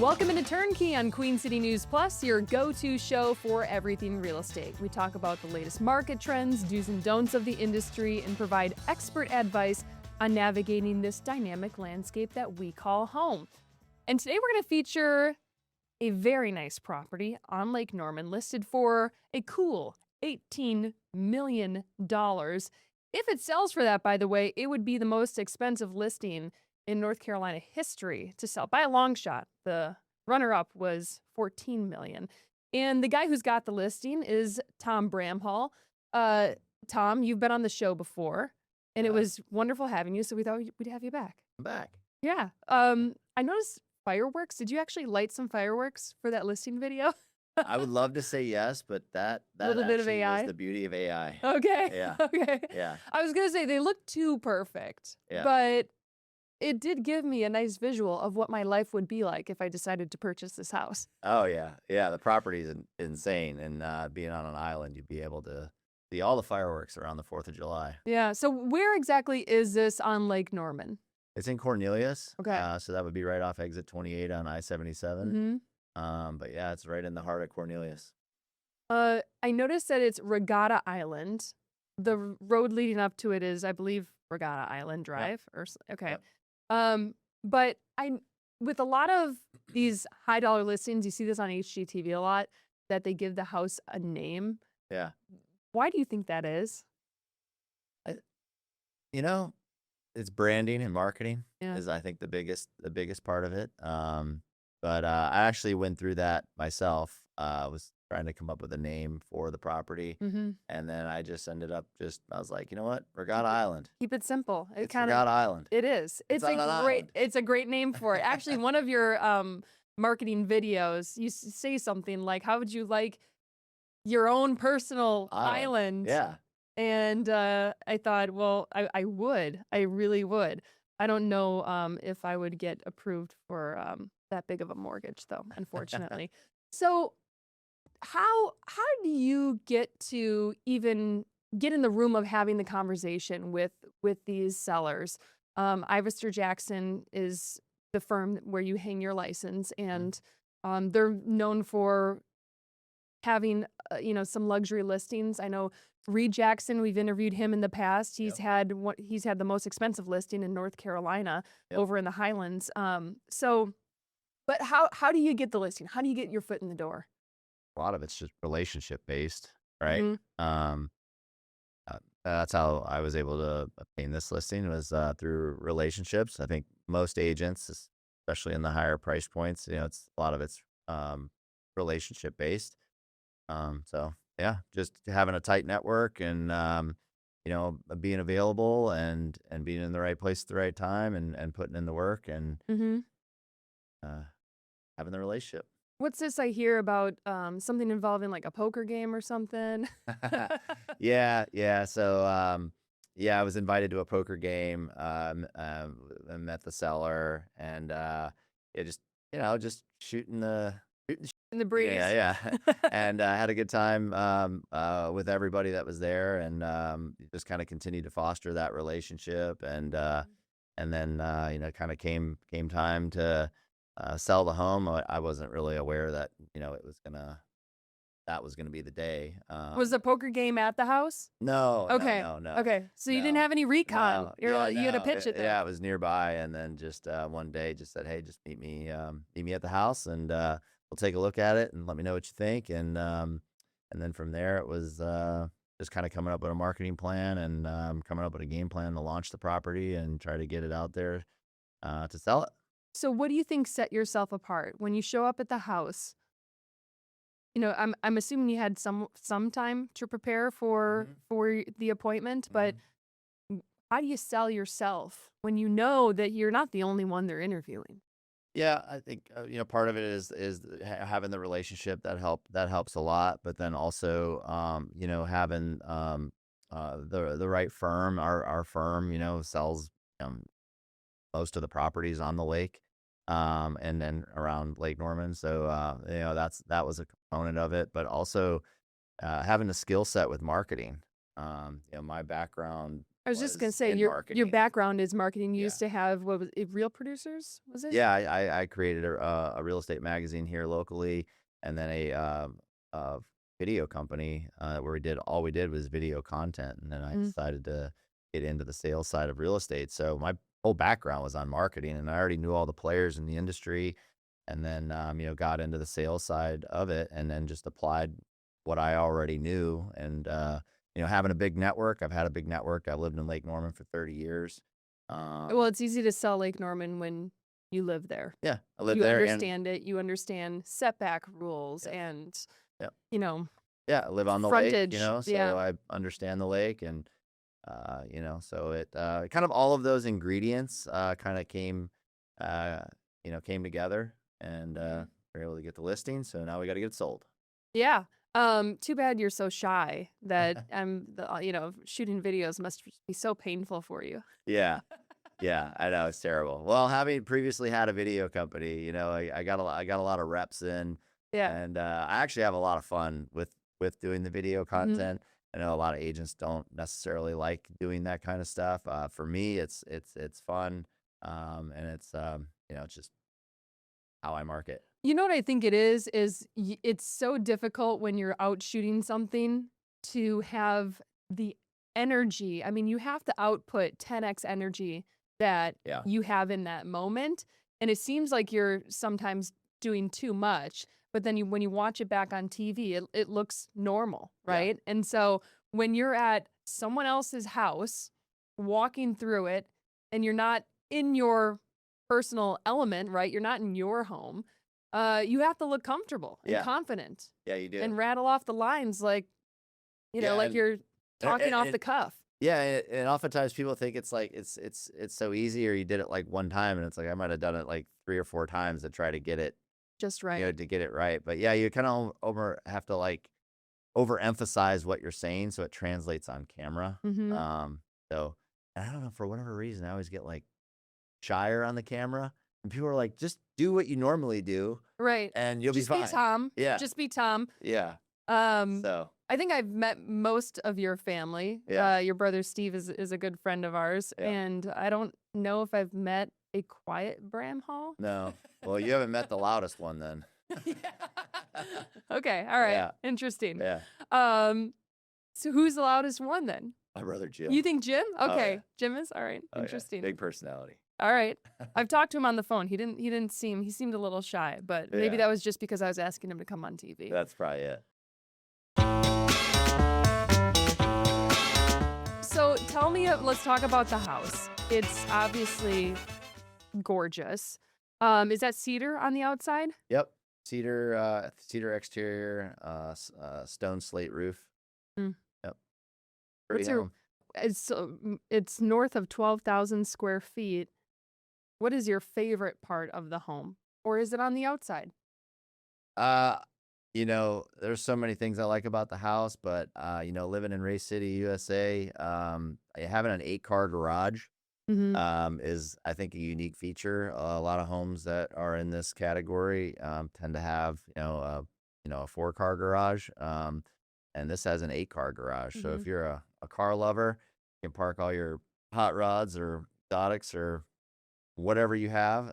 Welcome into Turnkey on Queen City News Plus, your go-to show for everything real estate. We talk about the latest market trends, do's and don'ts of the industry, and provide expert advice on navigating this dynamic landscape that we call home. And today we're going to feature a very nice property on Lake Norman listed for a cool $18 million. If it sells for that, by the way, it would be the most expensive listing in North Carolina history to sell by a long shot. The runner-up was $14 million. And the guy who's got the listing is Tom Bramhall. Tom, you've been on the show before, and it was wonderful having you, so we thought we'd have you back. I'm back. Yeah. I noticed fireworks. Did you actually light some fireworks for that listing video? I would love to say yes, but that Little bit of actually AI? was the beauty of AI. Okay. Yeah. Okay. Yeah. I was going to say they look too perfect, but it did give me a nice visual of what my life would be like if I decided to purchase this house. Oh, yeah. Yeah, the property is insane. And being on an island, you'd be able to see all the fireworks around the 4th of July. Yeah. So where exactly is this on Lake Norman? It's in Cornelius. Okay. So that would be right off exit 28 on I-77. But yeah, it's right in the heart of Cornelius. I noticed that it's Regatta Island. The road leading up to it is, I believe, Regatta Island Drive. Okay. But with a lot of these high dollar listings, you see this on HGTV a lot, that they give the house a name. Yeah. Why do you think that is? It's branding and marketing Yeah. is, I think, the biggest part of it. But I actually went through that myself. Was trying to come up with a name for the property, and then I just ended up I was like, you know what, Regatta Island. Keep it simple. It's Regatta Island. It is. It's on an island. It's a great name for it. Actually, one of your marketing videos, you say something like, "How would you like your own personal island?" Yeah. And I thought, well, I would. I really would. I don't know if I would get approved for that big of a mortgage, though, unfortunately. So how do you get to even get in the room of having the conversation with these sellers? Ivester Jackson is the firm where you hang your license, and they're known for having some luxury listings. I know Reed Jackson, we've interviewed him in the past. He's had the most expensive listing in North Carolina over in the Highlands. But how do you get the listing? How do you get your foot in the door? A lot of it's just relationship based, right? That's how I was able to obtain this listing, was through relationships. I think most agents, especially in the higher price points, it's a lot of it's relationship based. So yeah, just having a tight network and being available and being in the right place at the right time and putting in the work and having the relationship. What's this I hear about something involving like a poker game or something? Yeah. So I was invited to a poker game. I met the seller and just shooting in the breeze. Yeah. And I had a good time with everybody that was there, and just kind of continued to foster that relationship. And then kind of came time to sell the home. I wasn't really aware that that was gonna be the day. Was the poker game at the house? No. Okay. No. Okay. So you didn't have any recon. No. You had to pitch it there. Yeah, it was nearby, and then just one day just said, hey, just meet me at the house, and we'll take a look at it and let me know what you think. And then from there it was just kind of coming up with a marketing plan and coming up with a game plan to launch the property and try to get it out there to sell it. So what do you think set yourself apart when you show up at the house? I'm assuming you had some time to prepare for the appointment, but how do you sell yourself when you know that you're not the only one they're interviewing? Yeah, I think part of it is having the relationship that helps a lot, but then also having the right firm. Our firm sells most of the properties on the lake, and then around Lake Norman. So that was a component of it, but also having a skill set with marketing. My background I was just gonna was say in your marketing. background is marketing. You Yeah. used to have what was it, Real Producers? Was it? Yeah, I created a real estate magazine here locally, and then a video company where we did was video content, and then I Mm. decided to get into the sales side of real estate. So my whole background was on marketing, and I already knew all the players in the industry, and then got into the sales side of it, and then just applied what I already knew, and having a big network. I've had a big network. I lived in Lake Norman for 30 years. Well, Um, it's easy to sell Lake Norman when you live there. yeah, I lived You there, and understand it. You understand setback rules yeah. and, Yeah. you know, Yeah, I live on the lake, frontage. so Yeah. I understand the lake and, so it, kind of all of those ingredients, kinda uh, came together and, Mhm. we're able to get the listing, so now we gotta get it sold. Yeah. Too bad you're so shy that shooting videos must be so painful for you. Yeah, yeah, I know, it's terrible. Well, having previously had a video company, I got a lot of reps in, Yeah. and, I actually have a lot of fun with doing the video Mhm. content. I know a lot of agents don't necessarily like doing that kind of stuff. For me, it's fun, and it's just how I market. You know what I think it is it's so difficult when you're out shooting something to have the energy. I mean, you have to output 10x energy that Yeah, you have in that moment, and it seems like you're sometimes doing too much, but then when you watch it back on TV, it looks normal, yeah, right? And so when you're at someone else's house, walking through it, and you're not in your personal element, right? You're not in your home, you have to look comfortable and yeah, confident yeah, you do. and rattle off the lines like, Yeah, like you're talking off and the cuff. yeah, and oftentimes people think it's like it's so easy, or you did it like one time, and it's like I might have done it like 3 or 4 times to try to get it, Just right. to get it right. But yeah, you kind of over have to like overemphasize what you're saying so it translates on camera. Mhm. So and I don't know, for whatever reason, I always get like shyer on the camera, and people are like, just do what you normally do, Right. and you'll be Just be fine. Tom. Yeah, Just be Tom. yeah. Um, So I think I've met most of your family. yeah, Your brother Steve is a good friend of ours, yeah. and I don't know if I've met a quiet Bram Hall. No, well, you haven't met the loudest one then. Yeah. Okay, all right. Yeah, Interesting. yeah. Um, so who's the loudest one then? My brother You Jim. think Jim? Oh yeah, Okay, Jim is? All right, oh yeah. interesting. Big personality. All right. I've talked to him on the phone. He seemed a little shy, but maybe Yeah, that was just because I was asking him to come on TV. that's probably it. So tell me, let's talk about the house. It's obviously gorgeous. Is that cedar on the outside? Yep. Cedar exterior, stone slate roof. Mm. Yep. Pretty What's your? home. It's north of 12,000 square feet. What is your favorite part of the home, or is it on the outside? Uh, there's so many things I like about the house, but living in Ray City, USA, having an 8-car garage Hmm. is, I think, a unique feature. A lot of homes that are in this category tend to have a 4-car garage, and this has an 8-car garage. So Hmm. if you're a car lover, you can park all your hot rods or exotics or whatever you have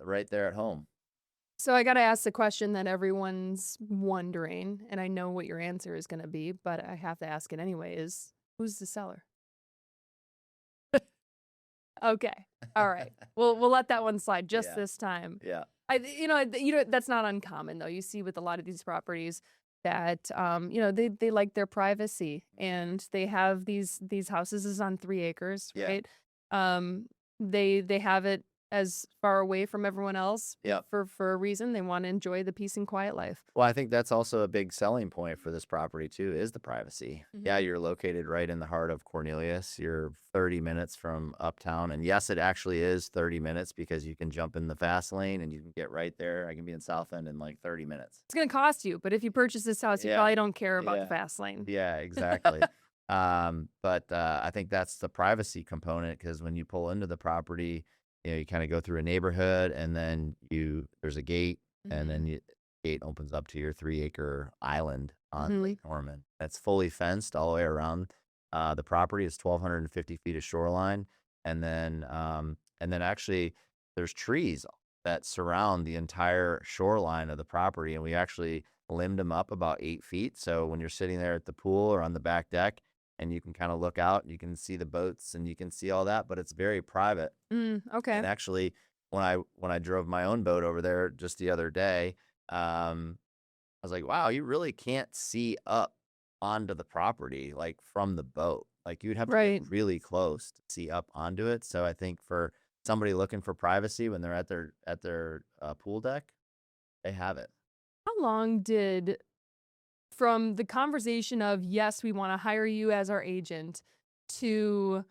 right there at home. So I got to ask the question that everyone's wondering, and I know what your answer is going to be, but I have to ask it anyway, is who's the seller? Okay. All right. We'll let that one slide just Yeah, this time. yeah, That's not uncommon though. You see with a lot of these properties that they like their privacy and they have these houses is on 3 acres, yeah, right? They have it as far away from everyone else yeah. for a reason. They want to enjoy the peace and quiet life. Well, I think that's also a big selling point for this property too, is the privacy. Yeah, Mhm. you're located right in the heart of Cornelius. You're 30 minutes from uptown. And yes, it actually is 30 minutes because you can jump in the fast lane and you can get right there. I can be in South End in like 30 minutes. It's going to cost you, but if you purchase this house, you Yeah, probably don't care about the yeah, fast lane. yeah, exactly. But I think that's the privacy component because when you pull into the property, you kind of go through a neighborhood and then there's a gate and Mhm. then gate opens up to your 3-acre island on Mhm. Lake Norman. That's fully fenced all the way around. The property is 1,250 feet of shoreline, and then actually there's trees that surround the entire shoreline of the property, and we actually limbed them up about 8 feet. So when you're sitting there at the pool or on the back deck, and you can kind of look out, you can see the boats and you can see all that, but it's very private. Okay. And actually, when I drove my own boat over there just the other day, I was like, wow, you really can't see up onto the property like from the boat. Like you'd have to get Right. really close to see up onto it. So I think for somebody looking for privacy when they're at their pool deck, they have it. How long did from the conversation of, yes, we want to hire you as our agent, to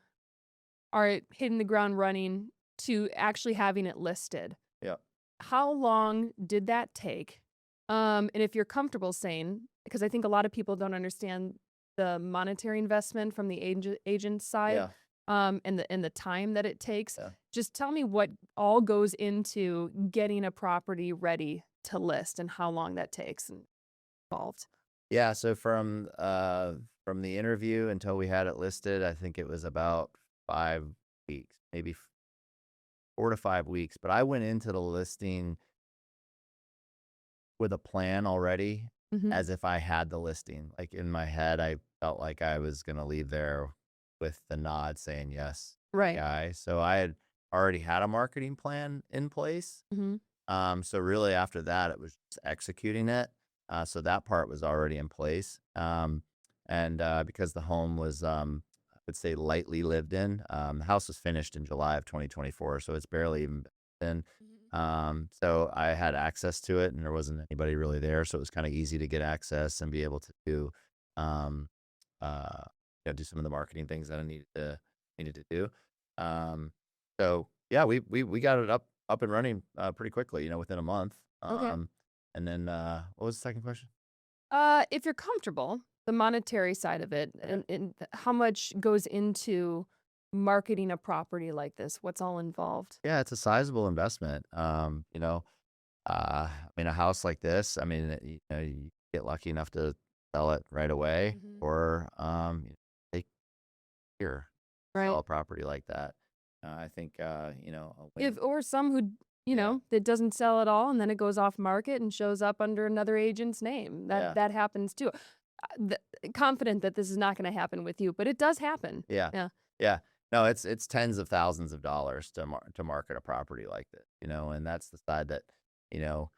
are hitting the ground running to actually having it listed? Yeah. How long did that take? And if you're comfortable saying, because I think a lot of people don't understand the monetary investment from the agent side, Yeah. and the time that it takes. Yeah. Just tell me what all goes into getting a property ready to list and how long that takes and involved. Yeah. So from the interview until we had it listed, I think it was about 5 weeks, maybe 4 to 5 weeks. But I went into the listing with a plan already, Hmm. as if I had the listing. Like in my head, I felt like I was gonna leave there with the nod saying yes, Right. guy. So I had already had a marketing plan in place. Hmm. So really after that, it was just executing it. So that part was already in place. And because the home was, I would say, lightly lived in, the house was finished in July of 2024, so it's barely even been. So I had access to it, and there wasn't anybody really there, so it was kind of easy to get access and be able to do, um, uh, do some of the marketing things that I needed to do. Um, so yeah, we got it up and running pretty quickly, within a month. Okay. And then what was the second question? If you're comfortable, the monetary side of it, Okay. and how much goes into marketing a property like this? What's all involved? Yeah, it's a sizable investment. I mean, a house like this, I mean, you get lucky enough to sell it right away, Hmm. or take a year to sell Right. a property like that. I think a If win. or some who, Yeah, that doesn't sell at all and then it goes off market and shows up under another agent's name. That yeah, that happens too. Confident that this is not going to happen with you, but it does happen. yeah, Yeah. yeah. No, it's tens of thousands of dollars to market a property like this, and that's the side that you know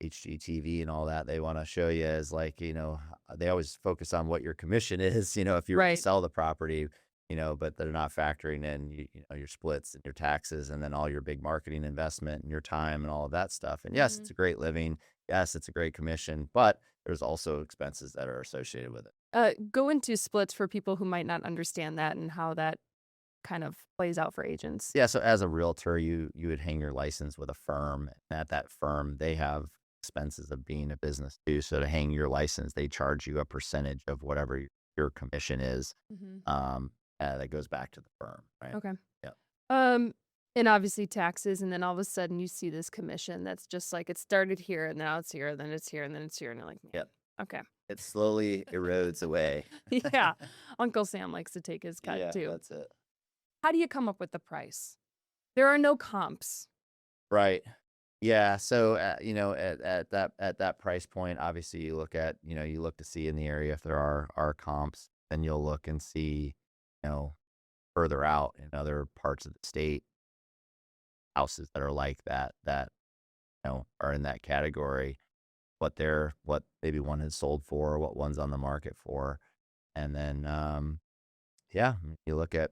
HGTV and all that, they wanna show you as like, they always focus on what your commission is, if you were to Right. sell the property, but they're not factoring in, your splits and your taxes and then all your big marketing investment and your time and all of that stuff. And yes, Hmm. it's a great living. Yes, it's a great commission, but there's also expenses that are associated with it. Go into splits for people who might not understand that and how that kind of plays out for agents. Yeah, so as a realtor, you would hang your license with a firm, and at that firm, they have expenses of being a business too. So to hang your license, they charge you a percentage of whatever your commission is. Hmm. Um, that goes back to the firm, right? Okay. Yeah, Um, and obviously taxes, and then all of a sudden you see this commission that's just like it started here, and now it's here, then it's here, and then it's here, and you're like, yeah. man, okay. It slowly erodes away. Yeah. Uncle Sam likes to take his cut Yeah, too. that's it. How do you come up with the price? There are no comps. Right. Yeah. So, at that price point, obviously you look to see in the area if there are comps. Then you'll look and see, you know, further out in other parts of the state houses that are like that are in that category, what maybe one has sold for, what one's on the market for, and then yeah, you look at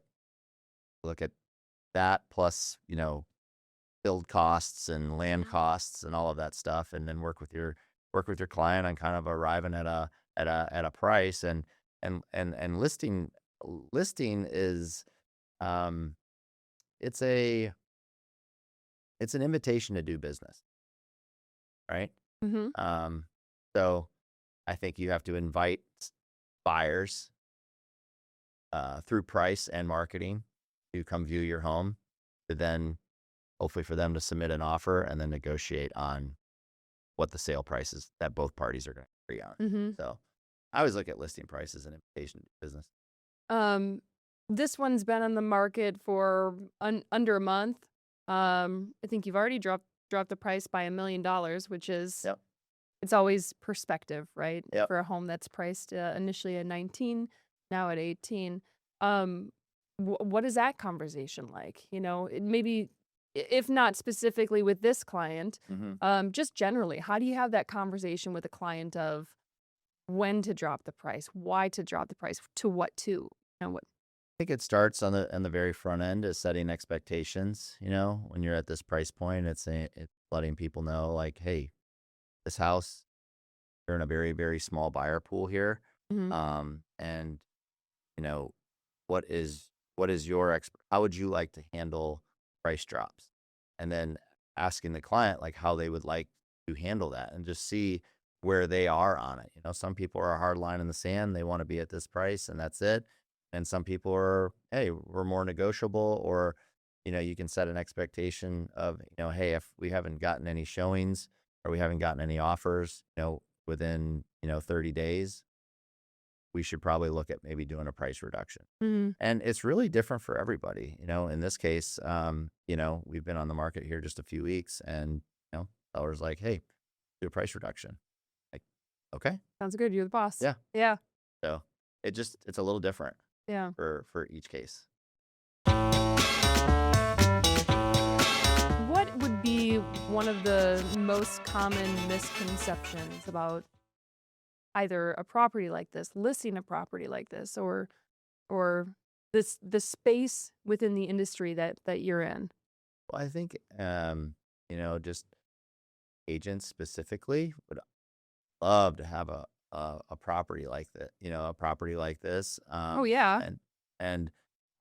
that plus build costs and land Mhm. costs and all of that stuff, and then work with your client on kind of arriving at a price, and listing is um it's a it's an invitation to do business, right? Mhm. um so I think you have to invite buyers through price and marketing to come view your home, to then hopefully for them to submit an offer and then negotiate on what the sale price is that both parties are going to agree on. Mhm. So I always look at listing prices and invitation to business. Um, this one's been on the market for under a month. I think you've already dropped the price by $1 million, which is Yep. it's always perspective, right? Yep. For a home that's priced initially at 19, now at 18. Um, what is that conversation like? Maybe if not specifically with this client, hmm just generally, how do you have that conversation with a client of when to drop the price, why to drop the price, to what to, what? I think it starts on the very front end is setting expectations. When you're at this price point, it's letting people know like, hey, this house, you're in a very, very small buyer pool here. Hmm. And you know, what is your how would you like to handle price drops? And then asking the client like how they would like to handle that and just see where they are on it. Some people are a hard line in the sand. They want to be at this price and that's it. And some people are, hey, we're more negotiable, or, you can set an expectation of, hey, if we haven't gotten any showings or we haven't gotten any offers, within, 30 days, we should probably look at maybe doing a price reduction. Hmm. And it's really different for everybody. In this case, we've been on the market here just a few weeks, and sellers like, hey, do a price reduction. Like, okay, Sounds good. You're the boss. yeah. Yeah. So it's a little different Yeah. for each case. What would be one of the most common misconceptions about either a property like this, listing a property like this, or the space within the industry that you're in? Well, I think just agents specifically would love to have a property like that, a property like this, Oh yeah. and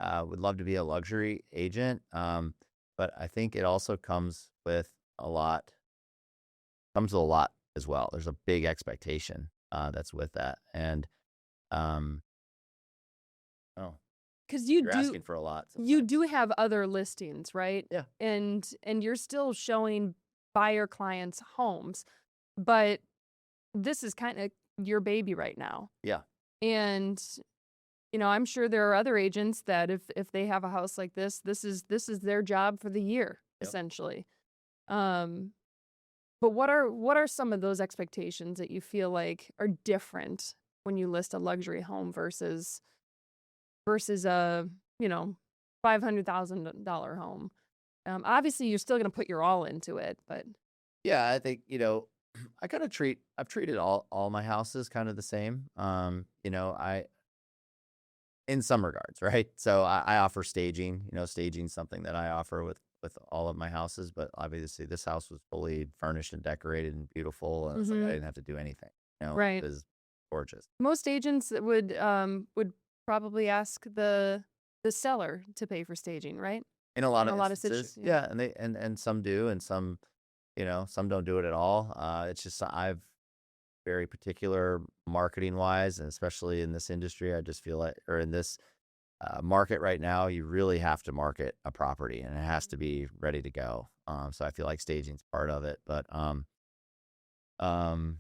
would love to be a luxury agent. But I think it also comes with a lot as well. There's a big expectation that's with that, and um, oh, Because you you're do asking for a lot you sometimes. do have other listings, right? Yeah, And you're still showing buyer clients homes, but this is kind of your baby right now. yeah, And I'm sure there are other agents that if they have a house like this is their job for the year, yep. essentially. Um, but what are some of those expectations that you feel like are different when you list a luxury home versus a, you know, $500,000 home? Obviously you're still going to put your all into it, but Yeah, I think, I've treated all my houses kind of the same. I in some regards, right? So I offer staging. Staging something that I offer with all of my houses, but obviously this house was fully furnished and decorated and beautiful, and it's like I mhm, didn't have to do anything. right. It was gorgeous. Most agents would probably ask the seller to pay for staging, right? In a lot In of a lot of instances, situations, yeah. yeah, and some do, and some don't do it at all. It's just I've very particular marketing wise, and especially in this industry, I just feel like, or in this market right now, you really have to market a property and it has to be ready to go. So I feel like staging's part of it, but um, I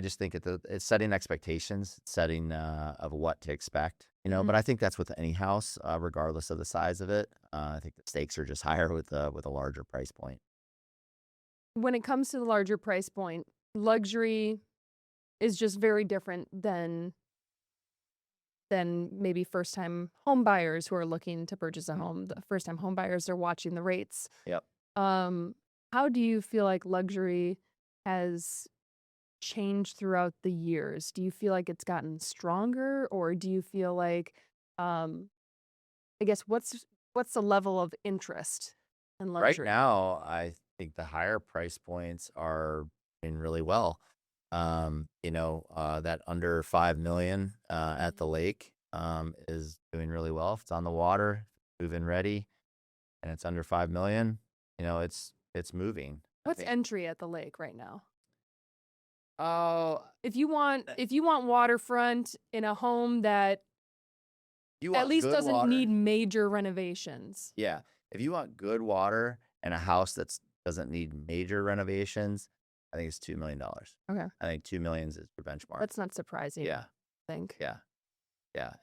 just think it's setting expectations, setting of what to expect. But Mhm. I think that's with any house, regardless of the size of it. I think the stakes are just higher with a larger price point. When it comes to the larger price point, luxury is just very different than maybe first-time home buyers who are looking to purchase a Mhm. home. The first-time home buyers are watching the rates. Yep. Um, how do you feel like luxury has changed throughout the years? Do you feel like it's gotten stronger, or do you feel like, um, I guess what's the level of interest in Right luxury? now, I think the higher price points are doing really well. That under 5 million at Mhm. the lake is doing really well. If it's on the water, move-in ready, and it's under 5 million, it's moving. I What's think. entry at the lake right now? Oh, If you want that- if you want waterfront in a home that you at want least good doesn't need water? major renovations. Yeah. If you want good water and a house that doesn't need major renovations, I think it's $2 million. Okay. I think 2 million is your benchmark. That's not surprising, Yeah. I think. Yeah. Yeah.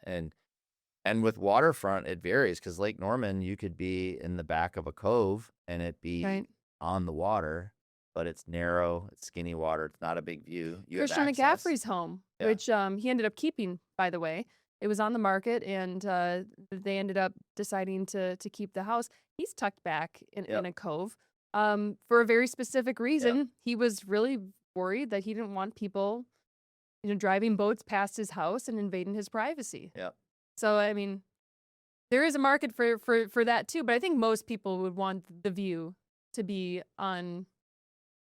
And with waterfront, it varies because Lake Norman, you could be in the back of a cove and it be Right. on the water, but it's narrow, it's skinny water. It's not a big view. You have Christian access. McCaffrey's home, Yeah. which he ended up keeping, by the way. It was on the market, and they ended up deciding to keep the house. He's tucked back in Yep. a cove for a very specific reason. Yep. He was really worried that he didn't want people, driving boats past his house and invading his privacy. Yep. So, I mean, there is a market for that too, but I think most people would want the view to be on,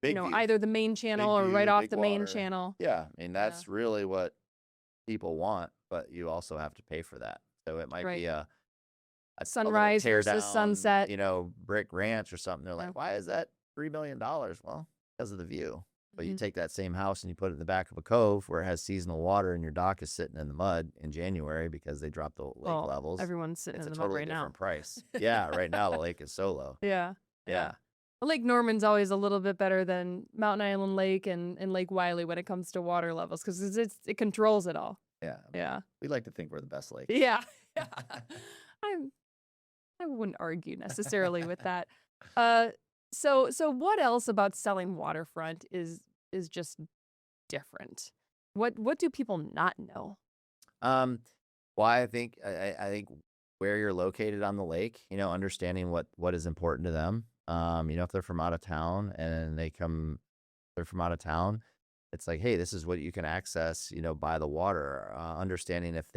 Big view. either the main channel or view, right off big the main water. channel. Yeah. I mean, that's really what people want, but you also have to pay for that. So it might Right. be a Sunrise tear versus down, sunset. brick ranch or something. They're Yeah. like, why is that $3 million? Well, because of the view. But you Mhm. take that same house and you put it in the back of a cove where it has seasonal water and your dock is sitting in the mud in January because they dropped the lake Well, levels. everyone's sitting It's in a the mud totally right now. different price. Yeah, right now the lake is so low. Yeah. Yeah. Well, Lake Norman's always a little bit better than Mountain Island Lake and Lake Wiley when it comes to water levels because it controls it all. Yeah. Yeah. We like to think we're the best lake. Yeah. I wouldn't argue necessarily with that. So what else about selling waterfront is just different? What do people not know? Why I think where you're located on the lake, understanding what is important to them. If they're from out of town and they're from out of town, it's like, hey, this is what you can access, by the water. Understanding if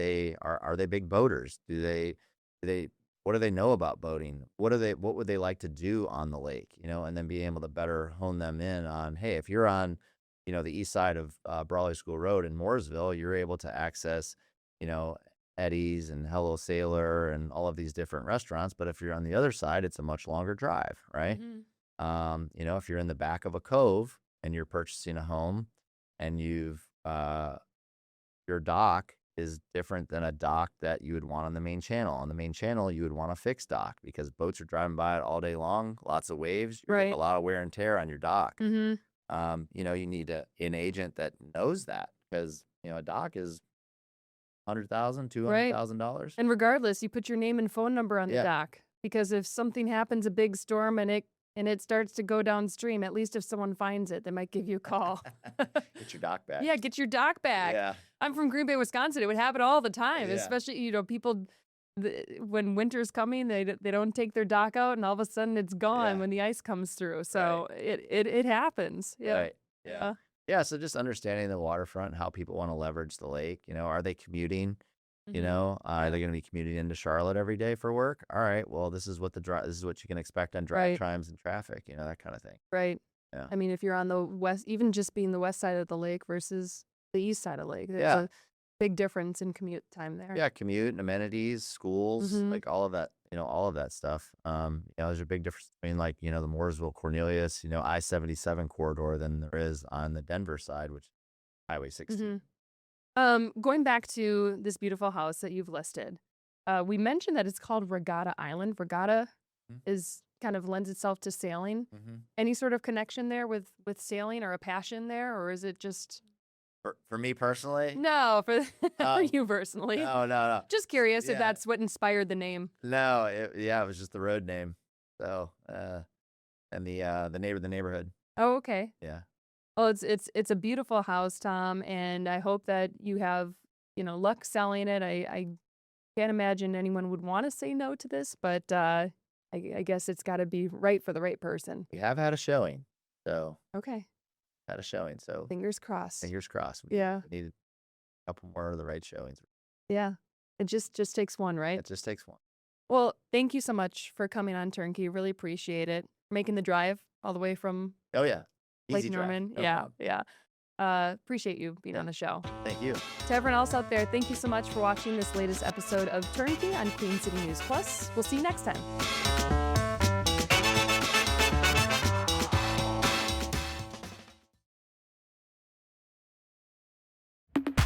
are they big boaters? What do they know about boating? What would they like to do on the lake? And then being able to better hone them in on, hey, if you're on, the east side of Brawley School Road in Mooresville, you're able to access, Eddie's and Hello Sailor and all of these different restaurants. But if you're on the other side, it's a much longer drive, right? If you're in the back of a cove and you're purchasing a home and your dock is different than a dock that you would want on the main channel. On the main channel, you would want a fixed dock because boats are driving by it all day long, lots of waves, you're getting Right. a lot of wear and tear on your dock. Mm-hmm. You need an agent that knows that because, a dock is $100,000, Right. $200,000. And regardless, you put your name and phone number on the Yeah. dock because if something happens, a big storm, and it starts to go downstream, at least if someone finds it, they might give you a call. Get your dock back. Yeah, get your dock back. Yeah. I'm from Green Bay, Wisconsin. It would happen all the time, Yeah. especially, people, when winter's coming, they don't take their dock out, and all of a sudden it's gone Yeah. when the ice comes through. So it happens. Yeah. Right. Yeah. Yeah. So just understanding the waterfront, how people want to leverage the lake. Are they commuting? Mhm. Are they going to be commuting into Charlotte every day for work? All right. Well, this is what this is what you can expect on drive Right. times and traffic. That kind of thing. Right. Yeah. I mean, if you're on the west, even just being the west side of the lake versus the east side of the lake, there's Yeah. a big difference in commute time there. Yeah. Commute and amenities, schools, Mhm. like all of that. All of that stuff. There's a big difference between like the Mooresville Cornelius, I-77 corridor than there is on the Denver side, which is Highway 16. Going back to this beautiful house that you've listed, we mentioned that it's called Regatta Island. Regatta Mhm. is kind of lends itself to sailing. Mm-hmm. Any sort of connection there with sailing or a passion there, or is it just For me personally, no for for Um, you personally? no. Just curious if Yeah. that's what inspired the name. No, it was just the road name. So, and the neighborhood. Oh, okay. Yeah. Well, it's a beautiful house, Tom, and I hope that you have luck selling it. I can't imagine anyone would want to say no to this, but I guess it's got to be right for the right person. We have had a showing. So, Okay, So fingers crossed. fingers crossed. We Yeah, need a couple more of the right showings. yeah. It just takes one, right? It just takes one. Well, thank you so much for coming on Turnkey. Really appreciate it. Making the drive all the way from Oh yeah. Lake Easy drive. Norman. No Yeah, problem. yeah. Appreciate you being Yeah. on the show. Thank you. To everyone else out there, thank you so much for watching this latest episode of Turnkey on Queen City News Plus. We'll see you next time.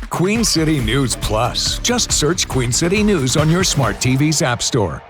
Queen City News Plus. Just search Queen City News on your smart TV's app store.